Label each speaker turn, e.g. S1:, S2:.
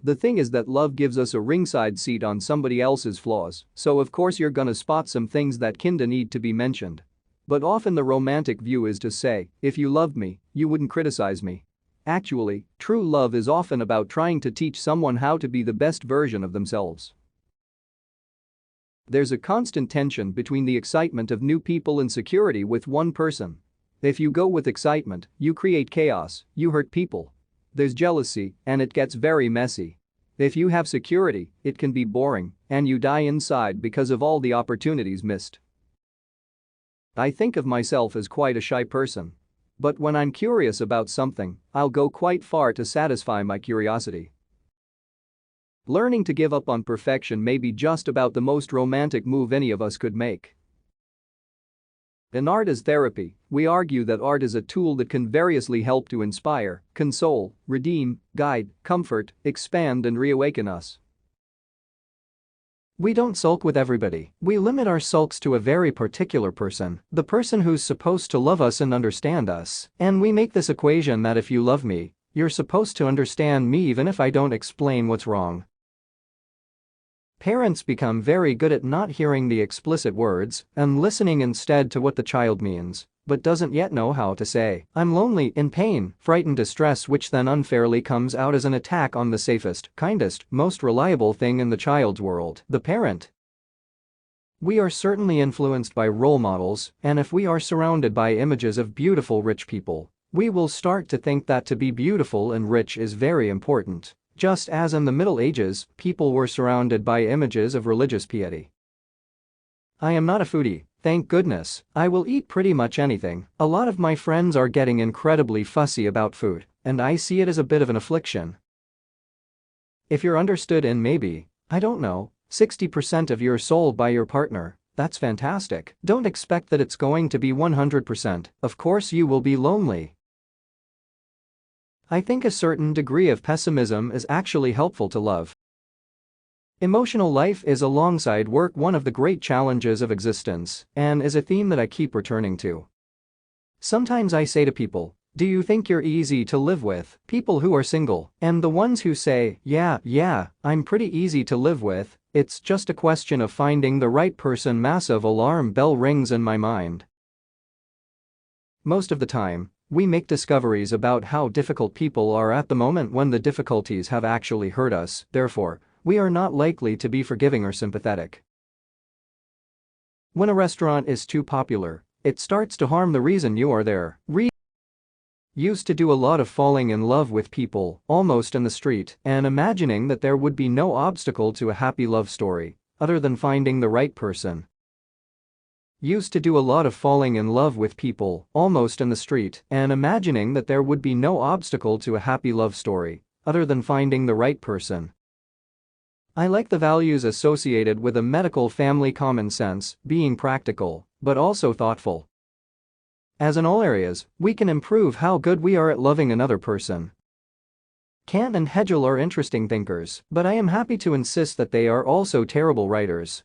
S1: The thing is that love gives us a ringside seat on somebody else's flaws, so of course you're gonna spot some things that kinda need to be mentioned. But often the romantic view is to say, if you loved me, you wouldn't criticize me. Actually, true love is often about trying to teach someone how to be the best version of themselves. There's a constant tension between the excitement of new people and security with one person. If you go with excitement, you create chaos, you hurt people. There's jealousy, and it gets very messy. If you have security, it can be boring, and you die inside because of all the opportunities missed. I think of myself as quite a shy person. But when I'm curious about something, I'll go quite far to satisfy my curiosity. Learning to give up on perfection may be just about the most romantic move any of us could make. In art as therapy, we argue that art is a tool that can variously help to inspire, console, redeem, guide, comfort, expand and reawaken us. We don't sulk with everybody, we limit our sulks to a very particular person, the person who's supposed to love us and understand us, and we make this equation that if you love me, you're supposed to understand me even if I don't explain what's wrong. Parents become very good at not hearing the explicit words and listening instead to what the child means, but doesn't yet know how to say, I'm lonely, in pain, frightened, distress, which then unfairly comes out as an attack on the safest, kindest, most reliable thing in the child's world, the parent. We are certainly influenced by role models, and if we are surrounded by images of beautiful rich people, we will start to think that to be beautiful and rich is very important. Just as in the Middle Ages, people were surrounded by images of religious piety. I am not a foodie, thank goodness, I will eat pretty much anything. A lot of my friends are getting incredibly fussy about food, and I see it as a bit of an affliction. If you're understood in maybe, I don't know, 60% of your soul by your partner, that's fantastic. Don't expect that it's going to be 100%, of course you will be lonely. I think a certain degree of pessimism is actually helpful to love. Emotional life is alongside work one of the great challenges of existence and is a theme that I keep returning to. Sometimes I say to people, do you think you're easy to live with? People who are single, and the ones who say, yeah, I'm pretty easy to live with, it's just a question of finding the right person. Massive alarm bell rings in my mind. Most of the time, we make discoveries about how difficult people are at the moment when the difficulties have actually hurt us, therefore, we are not likely to be forgiving or sympathetic. When a restaurant is too popular, it starts to harm the reason you are there. Used to do a lot of falling in love with people, almost in the street, and imagining that there would be no obstacle to a happy love story, other than finding the right person. Used to do a lot of falling in love with people, almost in the street, and imagining that there would be no obstacle to a happy love story, other than finding the right person. I like the values associated with a medical family: common sense, being practical, but also thoughtful. As in all areas, we can improve how good we are at loving another person. Kant and Hegel are interesting thinkers, but I am happy to insist that they are also terrible writers.